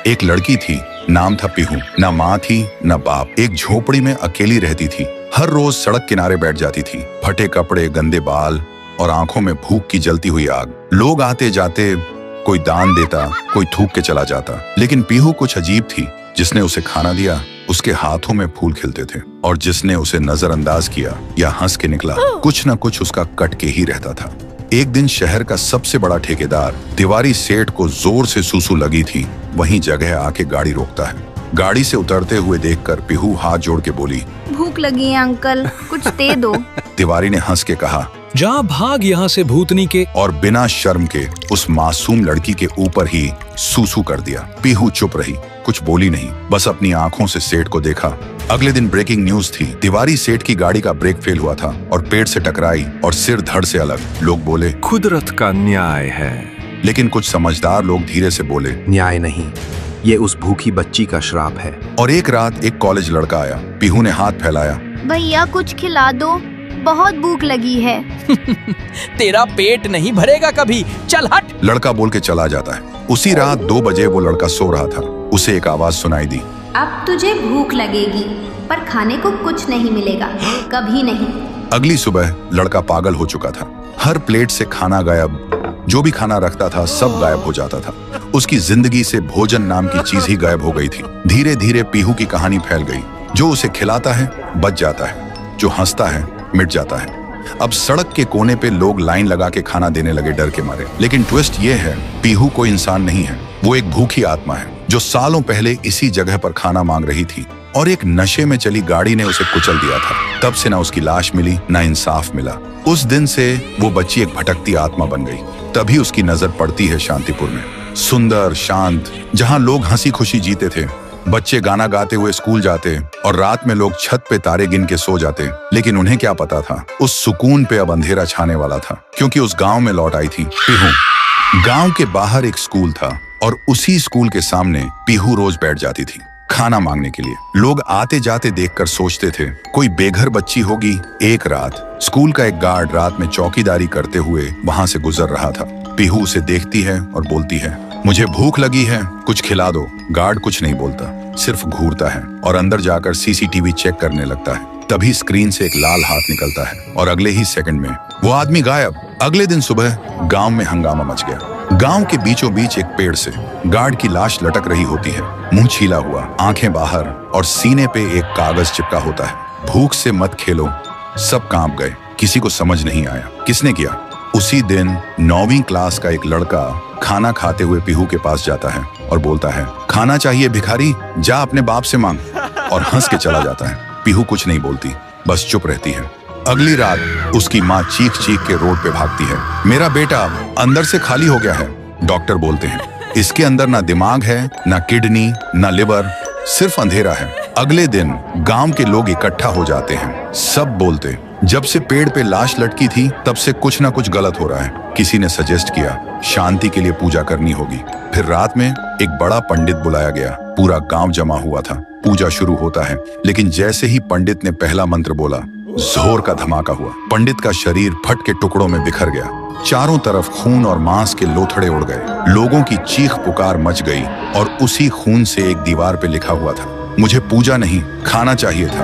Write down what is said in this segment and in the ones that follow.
एक लड़की थी, नाम था पीहू। ना माँ थी ना बाप, एक झोपड़ी में अकेली रहती थी। हर रोज सड़क किनारे बैठ जाती थी, फटे कपड़े, गंदे बाल और आंखों में भूख की जलती हुई आग। लोग आते जाते, कोई दान देता, कोई थूक के चला जाता, लेकिन पीहू कुछ अजीब थी। जिसने उसे खाना दिया उसके हाथों में फूल खिलते थे, और जिसने उसे नजरअंदाज किया या हंस के निकला, कुछ न कुछ उसका कट के ही रहता था। एक दिन शहर का सबसे बड़ा ठेकेदार तिवारी सेठ को जोर से सूसू लगी थी। वहीं जगह आके गाड़ी रोकता है। गाड़ी से उतरते हुए देखकर पीहू हाथ जोड़ के बोली, भूख लगी है अंकल, कुछ दे दो। तिवारी ने हंस के कहा, जा भाग यहाँ से भूतनी के, और बिना शर्म के उस मासूम लड़की के ऊपर ही सूसू कर दिया। पीहू चुप रही, कुछ बोली नहीं, बस अपनी आंखों से सेठ को देखा। अगले दिन ब्रेकिंग न्यूज थी। तिवारी सेठ की गाड़ी का ब्रेक फेल हुआ था और पेड़ से टकराई और सिर धड़ से अलग। लोग बोले, कुदरत का न्याय है। लेकिन कुछ समझदार लोग धीरे से बोले, न्याय नहीं, ये उस भूखी बच्ची का श्राप है। और एक रात एक कॉलेज लड़का आया। पीहू ने हाथ फैलाया, भैया कुछ खिला दो, बहुत भूख लगी है। तेरा पेट नहीं भरेगा कभी, चल हट। लड़का बोल के चला जाता है। उसी रात 2 बजे वो लड़का सो रहा था। उसे एक आवाज सुनाई दी, अब तुझे भूख लगेगी, पर खाने को कुछ नहीं मिलेगा, कभी नहीं। अगली सुबह लड़का पागल हो चुका था। हर प्लेट से खाना गायब, जो भी खाना रखता था सब गायब हो जाता था। उसकी जिंदगी से भोजन नाम की चीज ही गायब हो गई थी। धीरे धीरे पीहू की कहानी फैल गई। जो उसे खिलाता है बच जाता है, जो हंसता है मिट जाता है। अब सड़क के कोने पे लोग लाइन लगा के खाना देने लगे डर के मारे। लेकिन ट्विस्ट ये है, पीहू कोई इंसान नहीं है, वो एक भूखी आत्मा है जो सालों पहले इसी जगह पर खाना मांग रही थी, और एक नशे में चली गाड़ी ने उसे कुचल दिया था। तब से ना उसकी लाश मिली ना इंसाफ मिला। उस दिन से वो बच्ची एक भटकती आत्मा बन गई। तभी उसकी नजर पड़ती है शांतिपुर में, सुंदर शांत, जहाँ लोग हंसी खुशी जीते थे, बच्चे गाना गाते हुए स्कूल जाते और रात में लोग छत पे तारे गिन के सो जाते। लेकिन उन्हें क्या पता था, उस सुकून पे अब अंधेरा छाने वाला था, क्योंकि उस गांव में लौट आई थी पीहू। गांव के बाहर एक स्कूल था और उसी स्कूल के सामने पीहू रोज बैठ जाती थी खाना मांगने के लिए। लोग आते जाते देखकर सोचते थे कोई बेघर बच्ची होगी। एक रात स्कूल का एक गार्ड रात में चौकीदारी करते हुए वहां से गुजर रहा था। पीहू उसे देखती है और बोलती है, मुझे भूख लगी है, कुछ खिला दो। गार्ड कुछ नहीं बोलता, सिर्फ घूरता है और अंदर जाकर सीसीटीवी चेक करने लगता है। तभी स्क्रीन से एक लाल हाथ निकलता है और अगले ही सेकंड में वो आदमी गायब। अगले दिन सुबह गांव में हंगामा मच गया। गांव के बीचों बीच एक पेड़ से गार्ड की लाश लटक रही होती है, मुंह छीला हुआ, आंखें बाहर, और सीने पे एक कागज चिपका होता है, भूख से मत खेलो। सब कांप गए, किसी को समझ नहीं आया किसने किया। उसी दिन 9वीं क्लास का एक लड़का खाना खाते हुए पीहू के पास जाता है और बोलता है, खाना चाहिए भिखारी, जा अपने बाप से मांग, और हंस के चला जाता है। पीहू कुछ नहीं बोलती, बस चुप रहती है। अगली रात उसकी माँ चीख चीख के रोड पे भागती है, मेरा बेटा अंदर से खाली हो गया है। डॉक्टर बोलते हैं, इसके अंदर ना दिमाग है, ना किडनी, ना लिवर, सिर्फ अंधेरा है। अगले दिन गांव के लोग इकट्ठा हो जाते हैं। सब बोलते, जब से पेड़ पे लाश लटकी थी तब से कुछ ना कुछ गलत हो रहा है। किसी ने सजेस्ट किया, शांति के लिए पूजा करनी होगी। फिर रात में एक बड़ा पंडित बुलाया गया। पूरा गांव जमा हुआ था। पूजा शुरू होता है, लेकिन जैसे ही पंडित ने पहला मंत्र बोला, जोर का धमाका हुआ। पंडित का शरीर फट के टुकड़ों में बिखर गया। चारों तरफ खून और मांस के लोथड़े उड़ गए। लोगों की चीख पुकार मच गई और उसी खून से एक दीवार पे लिखा हुआ था, मुझे पूजा नहीं खाना चाहिए था।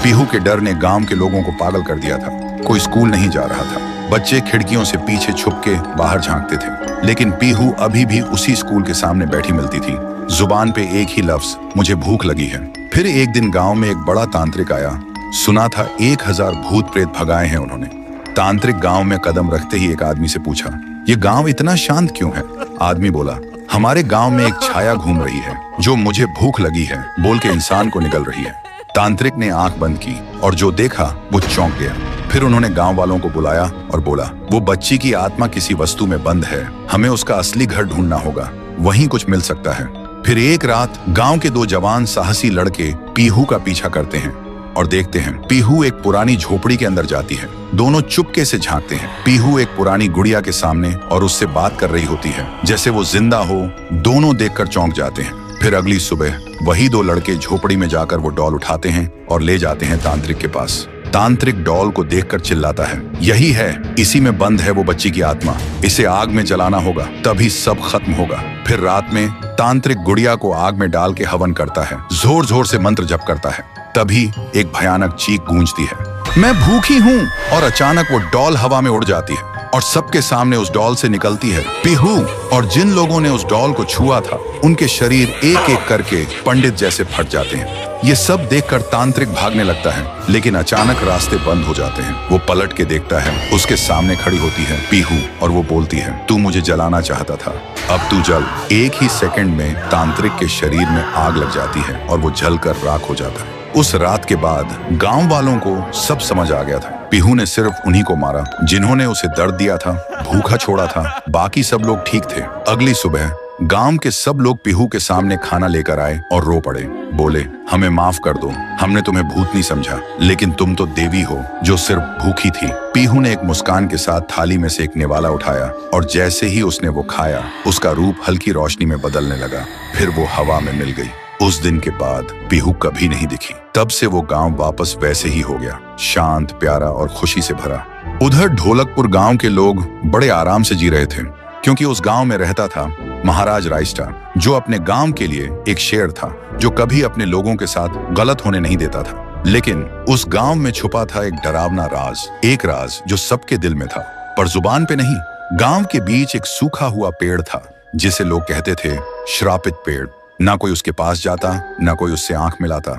पीहू के डर ने गांव के लोगों को पागल कर दिया था। कोई स्कूल नहीं जा रहा था। बच्चे खिड़कियों से पीछे छुप के बाहर झांकते थे। लेकिन पीहू अभी भी उसी स्कूल के सामने बैठी मिलती थी, जुबान पे एक ही लफ्ज, मुझे भूख लगी है। फिर एक दिन गांव में एक बड़ा तांत्रिक आया। सुना था 1000 भूत प्रेत भगाए हैं उन्होंने। तांत्रिक गांव में कदम रखते ही एक आदमी से पूछा, ये गांव इतना शांत क्यों है? आदमी बोला, हमारे गांव में एक छाया घूम रही है जो मुझे भूख लगी है बोल के इंसान को निगल रही है। तांत्रिक ने आंख बंद की और जो देखा वो चौंक गया। फिर उन्होंने गांव वालों को बुलाया और बोला, वो बच्ची की आत्मा किसी वस्तु में बंद है, हमें उसका असली घर ढूंढना होगा, वहीं कुछ मिल सकता है। फिर एक रात गांव के 2 जवान साहसी लड़के पीहू का पीछा करते हैं और देखते हैं पीहू एक पुरानी झोपड़ी के अंदर जाती है। दोनों चुपके से झांकते हैं। पीहू एक पुरानी गुड़िया के सामने और उससे बात कर रही होती है जैसे वो जिंदा हो। दोनों देखकर चौंक जाते हैं। फिर अगली सुबह वही 2 लड़के झोपड़ी में जाकर वो डॉल उठाते हैं और ले जाते हैं तांत्रिक के पास। तांत्रिक डॉल को देखकर चिल्लाता है, यही है, इसी में बंद है वो बच्ची की आत्मा, इसे आग में जलाना होगा, तभी सब खत्म होगा। फिर रात में तांत्रिक गुड़िया को आग में डाल के हवन करता है, जोर जोर से मंत्र जप करता है। तभी एक भयानक चीख गूंजती है, मैं भूखी हूँ, और अचानक वो डॉल हवा में उड़ जाती है और सबके सामने उस डॉल से निकलती है पीहू। और जिन लोगों ने उस डॉल को छुआ था उनके शरीर एक एक करके पंडित जैसे फट जाते हैं। ये सब देखकर तांत्रिक भागने लगता है, लेकिन अचानक रास्ते बंद हो जाते हैं। वो पलट के देखता है, उसके सामने खड़ी होती है पीहू और वो बोलती है, तू मुझे जलाना चाहता था, अब तू जल। एक ही सेकंड में तांत्रिक के शरीर में आग लग जाती है और वो जलकर राख हो जाता है। उस रात के बाद गांव वालों को सब समझ आ गया था, पीहू ने सिर्फ उन्हीं को मारा जिन्होंने उसे दर्द दिया था, भूखा छोड़ा था, बाकी सब लोग ठीक थे। अगली सुबह गांव के सब लोग पीहू के सामने खाना लेकर आए और रो पड़े, बोले, हमें माफ कर दो, हमने तुम्हें भूतनी समझा, लेकिन तुम तो देवी हो जो सिर्फ भूखी थी। पीहू ने एक मुस्कान के साथ थाली में से एक निवाला उठाया और जैसे ही उसने वो खाया, उसका रूप हल्की रोशनी में बदलने लगा, फिर वो हवा में मिल गई। उस दिन के बाद पीहू कभी नहीं दिखी। तब से वो गांव वापस वैसे ही हो गया, शांत, प्यारा और खुशी से भरा। उधर ढोलकपुर गांव के लोग बड़े आराम से जी रहे थे, क्योंकि उस गांव में रहता था महाराज राइस्टार, जो अपने गांव के लिए एक शेर था, जो कभी अपने लोगों के साथ गलत होने नहीं देता था। लेकिन उस गांव में छुपा था एक डरावना राज, एक राज जो सबके दिल में था, पर जुबान पे नहीं। गांव के बीच एक सूखा हुआ पेड़ था, जिसे लोग कहते थे श्रापित पेड़। ना कोई उसके पास जाता, ना कोई उससे आंख मिलाता।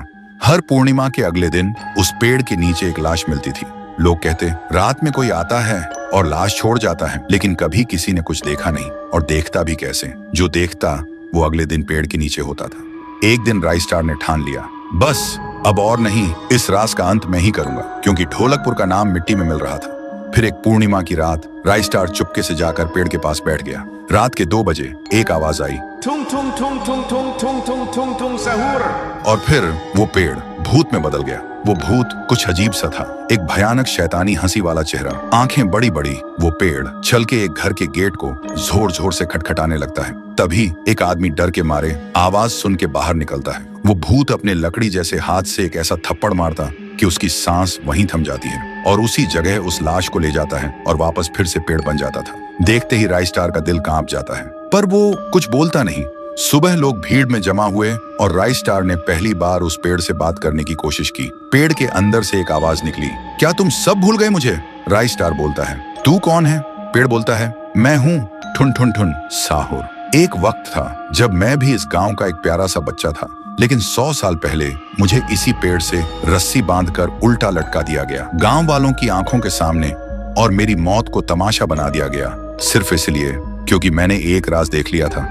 हर पूर्णिमा के अगले दिन उस पेड़ के नीचे एक लाश मिलती थी। लोग कहते, रात में कोई आता है और लाश छोड़ जाता है, लेकिन कभी किसी ने कुछ देखा नहीं, और देखता भी कैसे। जो देखता वो अगले दिन पेड़ के नीचे होता था। एक दिन राइस्टार ने ठान लिया, बस अब और नहीं, इस राज का अंत मैं ही करूंगा, क्योंकि ढोलकपुर का नाम मिट्टी में मिल रहा था। फिर एक पूर्णिमा की रात राइस्टार चुपके से जाकर पेड़ के पास बैठ गया। रात के 2 बजे एक आवाज आई, Tung tung tung tung tung tung tung tung tung सहूर। और फिर वो पेड़ भूत में बदल गया। वो भूत कुछ अजीब सा था, एक भयानक शैतानी हंसी वाला चेहरा, आंखें बड़ी बड़ी। वो पेड़ चल के एक घर के गेट को जोर जोर से खटखटाने लगता है। तभी एक आदमी डर के मारे आवाज सुन के बाहर निकलता है। वो भूत अपने लकड़ी जैसे हाथ से एक ऐसा थप्पड़ मारता कि उसकी सांस वहीं थम जाती है, और उसी जगह उस लाश को ले जाता है और वापस फिर से पेड़ बन जाता था। देखते ही राइस्टार का दिल कांप जाता है, पर वो कुछ बोलता नहीं। सुबह लोग भीड़ में जमा हुए और राइस्टार ने पहली बार उस पेड़ से बात करने की कोशिश की। पेड़ के अंदर से एक आवाज निकली, क्या तुम सब भूल गए मुझे? राइस्टार बोलता है, तू कौन है? पेड़ बोलता है, मैं हूँ ठुन ठुन ठुन साहुर। एक वक्त था जब मैं भी इस गांव का एक प्यारा सा बच्चा था, लेकिन 100 साल पहले मुझे इसी पेड़ से रस्सी बांधकर उल्टा लटका दिया गया, गांव वालों की आंखों के सामने, और मेरी मौत को तमाशा बना दिया गया, सिर्फ इसलिए क्योंकि मैंने एक राज देख लिया था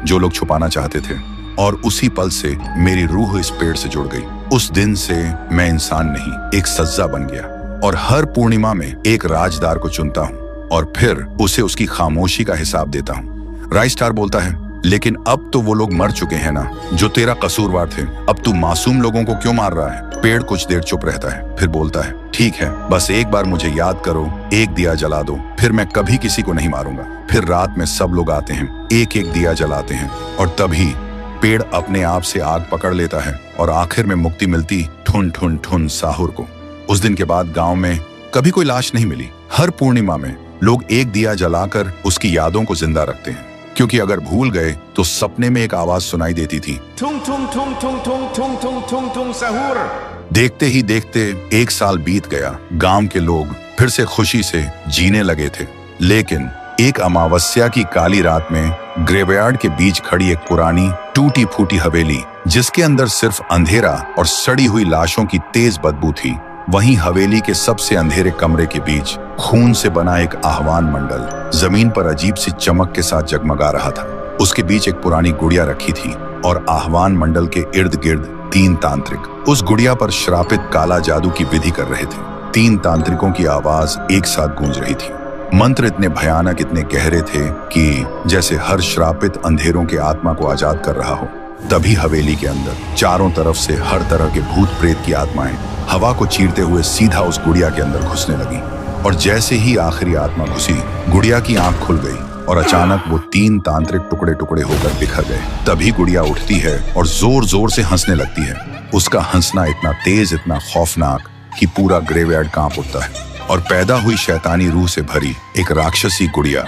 जो लोग छुपाना चाहते थे, और उसी पल से मेरी रूह इस पेड़ से जुड़ गई। उस दिन से मैं इंसान नहीं, एक सज्जा बन गया, और हर पूर्णिमा में एक राजदार को चुनता हूँ और फिर उसे उसकी खामोशी का हिसाब देता हूँ। राइस्टार बोलता है, लेकिन अब तो वो लोग मर चुके हैं ना, जो तेरा कसूरवार थे। अब तू मासूम लोगों को क्यों मार रहा है? पेड़ कुछ देर चुप रहता है, फिर बोलता है, ठीक है, बस एक बार मुझे याद करो, एक दिया जला दो, फिर मैं कभी किसी को नहीं मारूंगा। फिर रात में सब लोग आते हैं, एक एक दिया जलाते हैं, और तभी पेड़ अपने आप से आग पकड़ लेता है, और आखिर में मुक्ति मिलती ठुन ठुन ठुन साहुर को। उस दिन के बाद गांव में कभी कोई लाश नहीं मिली। हर पूर्णिमा में लोग एक दिया जलाकर उसकी यादों को जिंदा रखते हैं, क्योंकि अगर भूल गए तो सपने में एक आवाज सुनाई देती थी, Tung tung tung tung tung tung tung tung tung सहूर। देखते ही देखते 1 साल बीत गया। गांव के लोग फिर से खुशी से जीने लगे थे, लेकिन एक अमावस्या की काली रात में ग्रेवयार्ड के बीच खड़ी एक पुरानी टूटी फूटी हवेली, जिसके अंदर सिर्फ अंधेरा और सड़ी हुई लाशों की तेज बदबू थी, वहीं हवेली के सबसे अंधेरे कमरे के बीच खून से बना एक आह्वान मंडल जमीन पर अजीब सी चमक के साथ जगमगा रहा था। उसके बीच एक पुरानी गुड़िया रखी थी, और आह्वान मंडल के इर्द गिर्द 3 तांत्रिक उस गुड़िया पर श्रापित काला जादू की विधि कर रहे थे। 3 तांत्रिकों की आवाज एक साथ गूंज रही थी। मंत्र इतने भयानक, इतने गहरे थे कि जैसे हर श्रापित अंधेरों के आत्मा को आजाद कर रहा हो। तभी हवेली के अंदर चारों तरफ से हर तरह के भूत प्रेत की आत्माएं हवा को चीरते हुए सीधा उस गुड़िया के अंदर घुसने लगी, और जैसे ही आखिरी आत्मा घुसी, गुड़िया की आंख खुल गई, और अचानक वो 3 तांत्रिक टुकड़े टुकड़े होकर बिखर गए। तभी गुड़िया उठती है और जोर जोर से हंसने लगती है। उसका हंसना इतना तेज, इतना खौफनाक कि पूरा ग्रेवयार्ड कांप उठता है और पैदा हुई शैतानी रूह से भरी एक राक्षसी गुड़िया।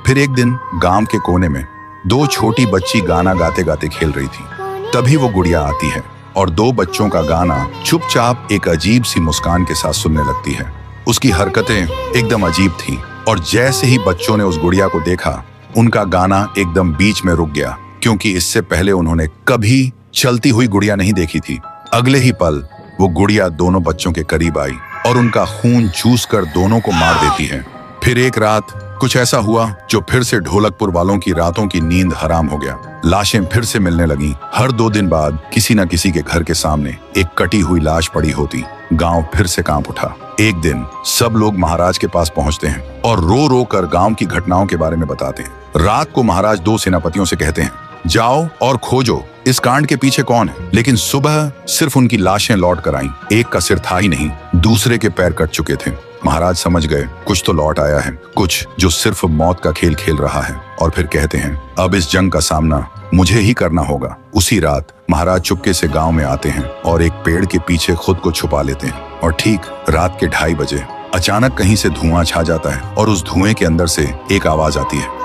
फिर एक दिन गांव के कोने में दो छोटी बच्ची गाना गाते गाते खेल रही थी। तभी वो गुड़िया आती है और दो बच्चों का गाना चुपचाप एक अजीब सी मुस्कान के साथ सुनने लगती है। उसकी हरकतें एकदम अजीब थी और जैसे ही बच्चों ने उस गुड़िया को देखा, उनका गाना एकदम बीच में रुक गया, क्योंकि इससे पहले उन्होंने कभी चलती हुई गुड़िया नहीं देखी थी। अगले ही पल वो गुड़िया दोनों बच्चों के करीब आई और उनका खून चूस कर दोनों को मार देती है। फिर एक रात कुछ ऐसा हुआ जो फिर से ढोलकपुर वालों की रातों की नींद हराम हो गया। लाशें फिर से मिलने लगीं। हर 2 दिन बाद किसी न किसी के घर के सामने एक कटी हुई लाश पड़ी होती। गांव फिर से कांप उठा। एक दिन सब लोग महाराज के पास पहुंचते हैं और रो रो कर गांव की घटनाओं के बारे में बताते हैं। रात को महाराज 2 सेनापतियों से कहते हैं, जाओ और खोजो इस कांड के पीछे कौन है। लेकिन सुबह सिर्फ उनकी लाशें लौट कर आईं। एक का सिर था ही नहीं, दूसरे के पैर कट चुके थे। महाराज समझ गए कुछ तो लौट आया है, कुछ जो सिर्फ मौत का खेल खेल रहा है। और फिर कहते हैं, अब इस जंग का सामना मुझे ही करना होगा। उसी रात महाराज चुपके से गांव में आते हैं और एक पेड़ के पीछे खुद को छुपा लेते हैं। और ठीक रात के 2:30 बजे अचानक कहीं से धुआं छा जाता है और उस धुएं के अंदर से एक आवाज आती है,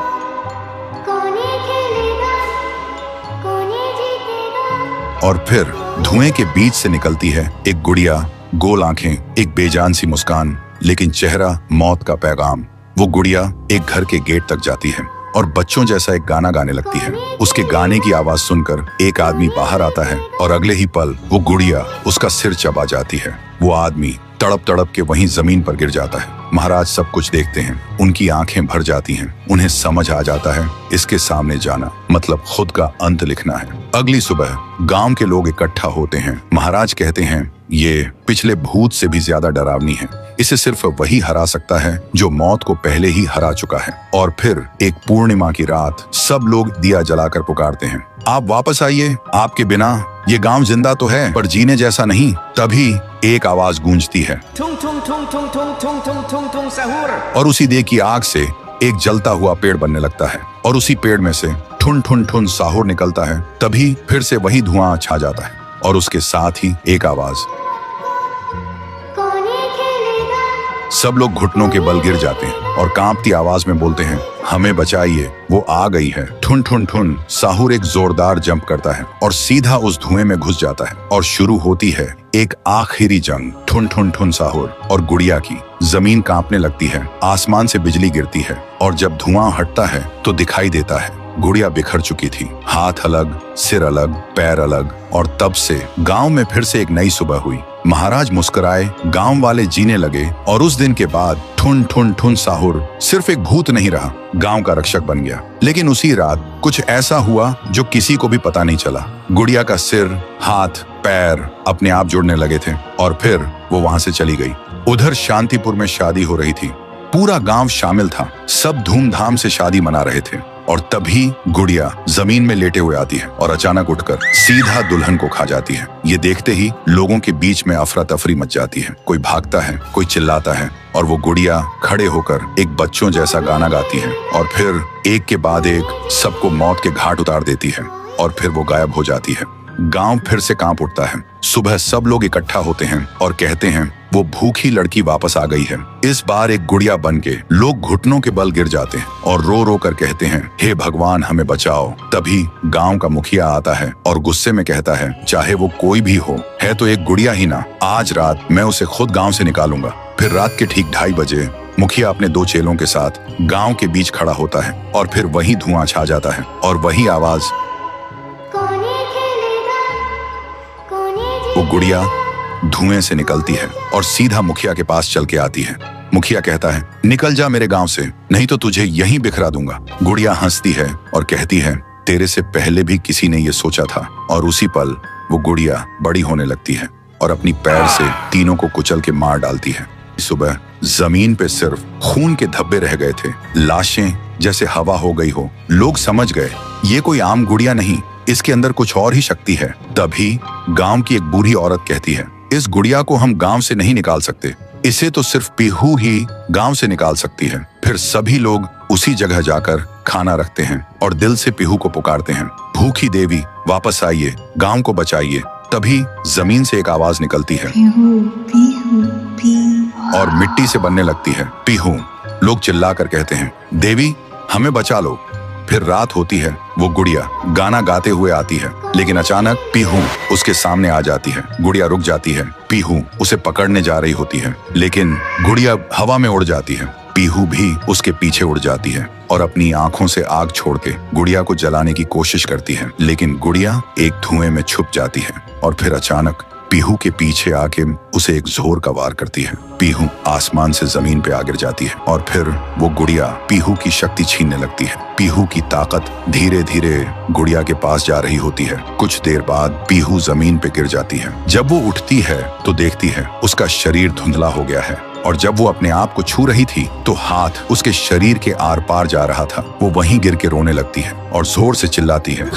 और फिर धुएं के बीच से निकलती है एक गुड़िया, गोल आंखें, एक बेजान सी मुस्कान, लेकिन चेहरा मौत का पैगाम। वो गुड़िया एक घर के गेट तक जाती है और बच्चों जैसा एक गाना गाने लगती है। उसके गाने की आवाज सुनकर एक आदमी बाहर आता है और अगले ही पल वो गुड़िया उसका सिर चबा जाती है। वो आदमी तड़प तड़प के वहीं जमीन पर गिर जाता है। महाराज सब कुछ देखते हैं, उनकी आंखें भर जाती हैं। उन्हें समझ आ जाता है इसके सामने जाना मतलब खुद का अंत लिखना है। अगली सुबह गांव के लोग इकट्ठा होते हैं। महाराज कहते हैं, ये पिछले भूत से भी ज्यादा डरावनी है। इसे सिर्फ वही हरा सकता है जो मौत को पहले ही हरा चुका है। और फिर एक पूर्णिमा की रात सब लोग दिया जलाकर पुकारते हैं, आप वापस आइए, आपके बिना ये गांव जिंदा तो है पर जीने जैसा नहीं। तभी एक आवाज गूंजती है, Tung tung tung tung tung tung tung tung tung sahur. और उसी देह की आग से एक जलता हुआ पेड़ बनने लगता है और उसी पेड़ में से ठुन ठुन ठुन साहुर निकलता है। तभी फिर से वही धुआं छा जाता है और उसके साथ ही एक आवाज। सब लोग घुटनों के बल गिर जाते हैं और कांपती आवाज में बोलते हैं, हमें बचाइए, वो आ गई है। ठुन ठुन ठुन साहुर एक जोरदार जंप करता है और सीधा उस धुएं में घुस जाता है और शुरू होती है एक आखिरी जंग। ठुन ठुन ठुन साहुर और गुड़िया की। जमीन कांपने लगती है, आसमान से बिजली गिरती है और जब धुआं हटता है तो दिखाई देता है गुड़िया बिखर चुकी थी। हाथ अलग, सिर अलग, पैर अलग। और तब से गांव में फिर से एक नई सुबह हुई। महाराज मुस्कुराए, गांव वाले जीने लगे और उस दिन के बाद ठुन ठुन ठुन साहुर सिर्फ एक भूत नहीं रहा, गांव का रक्षक बन गया। लेकिन उसी रात कुछ ऐसा हुआ जो किसी को भी पता नहीं चला। गुड़िया का सिर, हाथ, पैर अपने आप जुड़ने लगे थे और फिर वो वहां से चली गई। उधर शांतिपुर में शादी हो रही थी। पूरा गांव शामिल था, सब धूमधाम से शादी मना रहे थे। और तभी गुड़िया जमीन में लेटे हुए आती है और अचानक उठकर सीधा दुल्हन को खा जाती है। ये देखते ही लोगों के बीच में अफरा तफरी मच जाती है। कोई भागता है, कोई चिल्लाता है और वो गुड़िया खड़े होकर एक बच्चों जैसा गाना गाती है और फिर एक के बाद एक सबको मौत के घाट उतार देती है और फिर वो गायब हो जाती है। गांव फिर से कांप उठता है। सुबह सब लोग इकट्ठा होते हैं और कहते हैं, वो भूखी लड़की वापस आ गई है। इस बार एक गुड़िया बन के लोग घुटनों के बल गिर जाते हैं और रो रो कर कहते हैं, हे भगवान हमें बचाओ। तभी गांव का मुखिया आता है और गुस्से में कहता है, चाहे वो कोई भी हो, है तो एक गुड़िया ही ना, आज रात मैं उसे खुद गांव से निकालूंगा। फिर रात के ठीक 2:30 बजे मुखिया अपने 2 चेलों के साथ गांव के बीच खड़ा होता है और फिर वही धुआं छा जाता है और वही आवाज। वो गुड़िया धुएं से निकलती है और सीधा मुखिया के पास चल के आती है। मुखिया कहता है, निकल जा मेरे गांव से, नहीं तो तुझे यहीं बिखरा दूंगा। गुड़िया हंसती है और कहती है, तेरे से पहले भी किसी ने ये सोचा था। और उसी पल वो गुड़िया बड़ी होने लगती है और अपनी पैर से तीनों को कुचल के मार डालती है। सुबह जमीन पे सिर्फ खून के धब्बे रह गए थे, लाशें जैसे हवा हो गई हो। लोग समझ गए ये कोई आम गुड़िया नहीं, इसके अंदर कुछ और ही शक्ति है। तभी गांव की एक बूढ़ी औरत कहती है, इस गुड़िया को हम गांव से नहीं निकाल सकते, इसे तो सिर्फ पीहू ही गांव से निकाल सकती है। फिर सभी लोग उसी जगह जाकर खाना रखते हैं और दिल से पीहू को पुकारते हैं, भूखी देवी वापस आइए, गांव को बचाइए। तभी जमीन से एक आवाज निकलती है और मिट्टी से बनने लगती है पीहू। लोग चिल्लाकर कहते हैं, देवी हमें बचा लो। फिर रात होती है। वो गुड़िया गाना गाते हुए आती है, लेकिन अचानक पीहू उसके सामने आ जाती है। गुड़िया रुक जाती है। पीहू उसे पकड़ने जा रही होती है, लेकिन गुड़िया हवा में उड़ जाती है। पीहू भी उसके पीछे उड़ जाती है और अपनी आंखों से आग छोड़ के गुड़िया को जलाने की कोशिश करती है, लेकिन गुड़िया एक धुएं में छुप जाती है और फिर अचानक पीहू के पीछे आके उसे एक जोर का वार करती है। पीहू आसमान से जमीन पे आ गिर जाती है और फिर वो गुड़िया पीहू की शक्ति छीनने लगती है। पीहू की ताकत धीरे धीरे गुड़िया के पास जा रही होती है। कुछ देर बाद पीहू जमीन पे गिर जाती है। जब वो उठती है तो देखती है उसका शरीर धुंधला हो गया है और जब वो अपने आप को छू रही थी तो हाथ उसके शरीर के आर पार जा रहा था। वो वहीं गिर के रोने लगती है और जोर से चिल्लाती है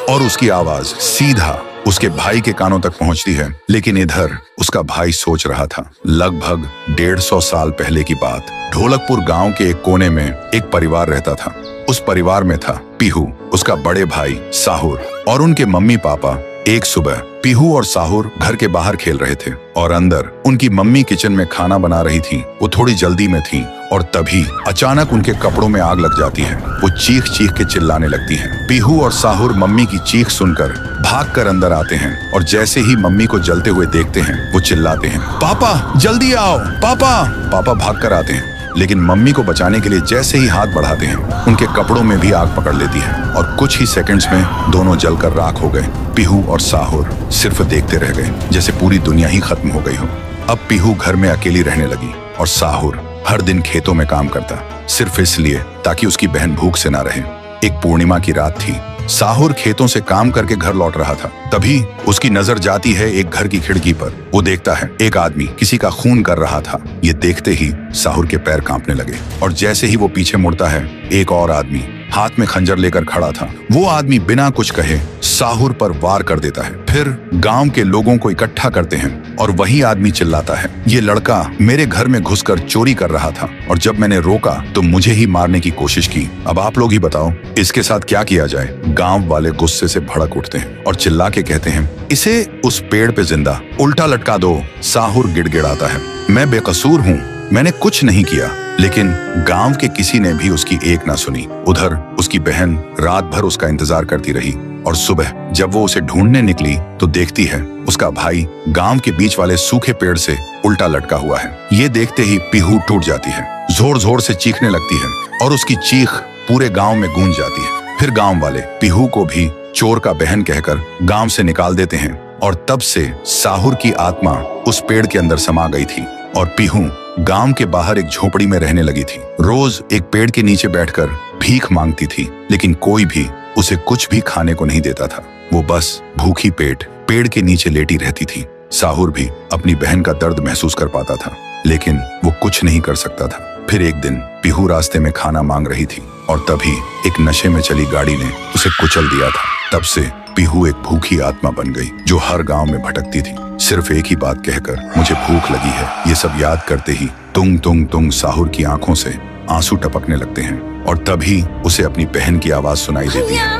और उसकी आवाज सीधा उसके भाई के कानों तक पहुंचती है। लेकिन इधर उसका भाई सोच रहा था। लगभग 150 साल पहले की बात। ढोलकपुर गांव के एक कोने में एक परिवार रहता था। उस परिवार में था पीहू, उसका बड़े भाई साहुर और उनके मम्मी पापा। एक सुबह पीहू और साहुर घर के बाहर खेल रहे थे और अंदर उनकी मम्मी किचन में खाना बना रही थी। वो थोड़ी जल्दी में थी और तभी अचानक उनके कपड़ों में आग लग जाती है। वो चीख चीख के चिल्लाने लगती हैं। पीहू और साहुर मम्मी की चीख सुनकर भागकर अंदर आते हैं और जैसे ही मम्मी को जलते हुए देखते हैं वो चिल्लाते हैं, पापा जल्दी आओ पापा। पापा भागकर आते हैं, लेकिन मम्मी को बचाने के लिए जैसे ही हाथ बढ़ाते हैं उनके कपड़ों में भी आग पकड़ लेती है और कुछ ही सेकंड्स में दोनों जलकर राख हो गए। पीहू और साहुर सिर्फ देखते रह गए, जैसे पूरी दुनिया ही खत्म हो गई हो। अब पीहू घर में अकेली रहने लगी और साहुर हर दिन खेतों में काम करता, सिर्फ इसलिए ताकि उसकी बहन भूख से ना रहे। एक पूर्णिमा की रात थी। साहुर खेतों से काम करके घर लौट रहा था। तभी उसकी नजर जाती है एक घर की खिड़की पर। वो देखता है एक आदमी किसी का खून कर रहा था। ये देखते ही साहुर के पैर कांपने लगे और जैसे ही वो पीछे मुड़ता है एक और आदमी हाथ में खंजर लेकर खड़ा था। वो आदमी बिना कुछ कहे साहुर पर वार कर देता है। फिर गांव के लोगों को इकट्ठा करते हैं और वही आदमी चिल्लाता है, ये लड़का मेरे घर में घुसकर चोरी कर रहा था और जब मैंने रोका तो मुझे ही मारने की कोशिश की। अब आप लोग ही बताओ इसके साथ क्या किया जाए। गांव वाले गुस्से से भड़क उठते हैं और चिल्ला के कहते हैं, इसे उस पेड़ पे जिंदा उल्टा लटका दो। साहुर गिड़गिड़ाता है, मैं बेकसूर हूँ, मैंने कुछ नहीं किया। लेकिन गांव के किसी ने भी उसकी एक ना सुनी। उधर उसकी बहन रात भर उसका इंतजार करती रही और सुबह जब वो उसे ढूंढने निकली तो देखती है उसका भाई गांव के बीच वाले सूखे पेड़ से उल्टा लटका हुआ है। ये देखते ही पीहू टूट जाती है, जोर जोर से चीखने लगती है और उसकी चीख पूरे गांव में गूंज जाती है। फिर गांव वाले पीहू को भी चोर का बहन कहकर गांव से निकाल देते हैं और तब से साहुर की आत्मा उस पेड़ के अंदर समा गई थी और पीहू गांव के बाहर एक झोपड़ी में रहने लगी थी। रोज एक पेड़ के नीचे बैठकर भीख मांगती थी, लेकिन कोई भी उसे कुछ भी खाने को नहीं देता था। वो बस भूखी पेट पेड़ के नीचे लेटी रहती थी। साहुर भी अपनी बहन का दर्द महसूस कर पाता था, लेकिन वो कुछ नहीं कर सकता था। फिर एक दिन पीहू रास्ते में खाना मांग रही थी और तभी एक नशे में चली गाड़ी ने उसे कुचल दिया था। तब से पीहू एक भूखी आत्मा बन गई जो हर गांव में भटकती थी, सिर्फ एक ही बात कहकर, मुझे भूख लगी है। ये सब याद करते ही तुंग तुंग तुंग साहुर की आंखों से आंसू टपकने लगते हैं और तभी उसे अपनी बहन की आवाज सुनाई देती है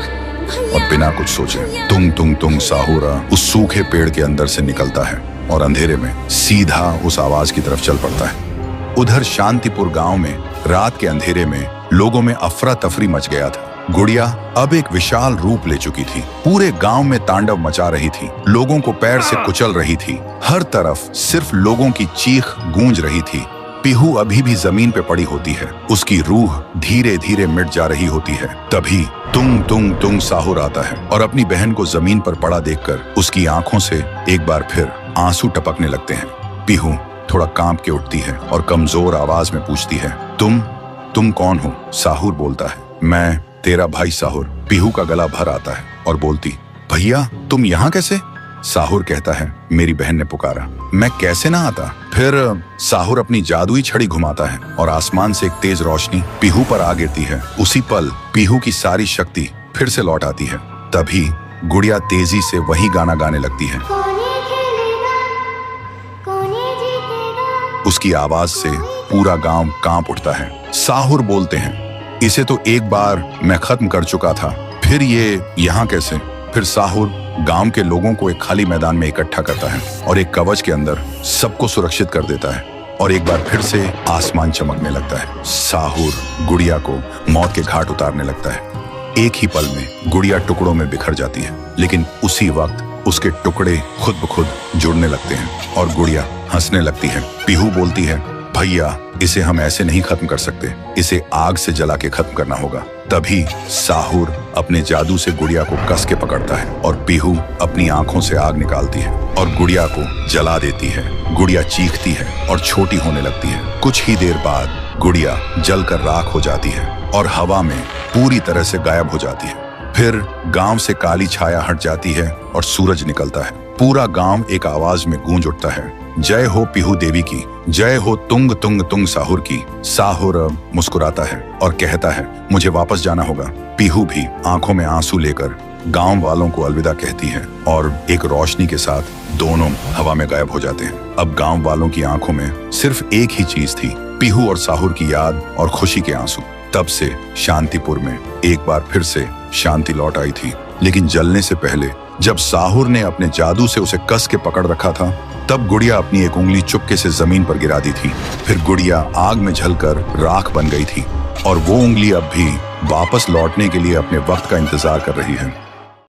और बिना कुछ सोचे तुंग तुंग तुंग साहुर उस सूखे पेड़ के अंदर से निकलता है और अंधेरे में सीधा उस आवाज की तरफ चल पड़ता है। उधर शांतिपुर गांव में रात के अंधेरे में लोगों में अफरा तफरी मच गया था। गुड़िया अब एक विशाल रूप ले चुकी थी, पूरे गांव में तांडव मचा रही थी, लोगों को पैर से कुचल रही थी। हर तरफ सिर्फ लोगों की चीख गूंज रही थी। पीहू अभी भी जमीन पे पड़ी होती है, उसकी रूह धीरे धीरे मिट जा रही होती है। तभी तुंग तुंग तुंग साहुर आता है और अपनी बहन को जमीन पर पड़ा देखकर उसकी आंखों से एक बार फिर आंसू टपकने लगते हैं। पीहू थोड़ा कांप के उठती है और कमजोर आवाज में पूछती है, तुम कौन हो? साहुर बोलता है, मैं तेरा भाई साहुर। पीहू का गला भर आता है और बोलती, भैया तुम यहाँ कैसे? साहुर कहता है, मेरी बहन ने पुकारा, मैं कैसे ना आता। फिर साहुर अपनी जादुई छड़ी घुमाता है और आसमान से एक तेज रोशनी पीहू पर आ गिरती है। उसी पल पीहू की सारी शक्ति फिर से लौट आती है। तभी गुड़िया तेजी से वही गाना गाने लगती है। उसकी आवाज से पूरा गांव कांप उठता है। साहुर बोलते हैं, इसे तो एक बार मैं खत्म कर चुका था, फिर ये यहाँ कैसे? फिर साहुर गांव के लोगों को एक खाली मैदान में इकट्ठा करता है और एक कवच के अंदर सबको सुरक्षित कर देता है। और एक बार फिर से आसमान चमकने लगता है। साहुर गुड़िया को मौत के घाट उतारने लगता है। एक ही पल में गुड़िया टुकड़ों में बिखर जाती है, लेकिन उसी वक्त उसके टुकड़े खुद ब खुद जुड़ने लगते हैं और गुड़िया हंसने लगती है। पीहू बोलती है, भैया इसे हम ऐसे नहीं खत्म कर सकते, इसे आग से जला के खत्म करना होगा। तभी साहुर अपने जादू से गुड़िया को कस के पकड़ता है और पीहू अपनी आंखों से आग निकालती है और गुड़िया को जला देती है। गुड़िया चीखती है और छोटी होने लगती है। कुछ ही देर बाद गुड़िया जलकर राख हो जाती है और हवा में पूरी तरह से गायब हो जाती है। फिर गांव से काली छाया हट जाती है और सूरज निकलता है। पूरा गांव एक आवाज में गूंज उठता है, जय हो पीहू देवी की, जय हो तुंग तुंग तुंग साहुर की। साहुर मुस्कुराता है और कहता है, मुझे वापस जाना होगा। पीहू भी आंखों में आंसू लेकर गांव वालों को अलविदा कहती है और एक रोशनी के साथ दोनों हवा में गायब हो जाते हैं। अब गांव वालों की आंखों में सिर्फ एक ही चीज थी, पीहू और साहुर की याद और खुशी के आंसू। तब से शांतिपुर में एक बार फिर से शांति लौट आई थी। लेकिन जलने से पहले जब साहुर ने अपने जादू से उसे कस के पकड़ रखा था, तब गुड़िया अपनी एक उंगली चुपके से जमीन पर गिरा दी थी। फिर गुड़िया आग में जलकर राख बन गई थी और वो उंगली अब भी वापस लौटने के लिए अपने वक्त का इंतजार कर रही है।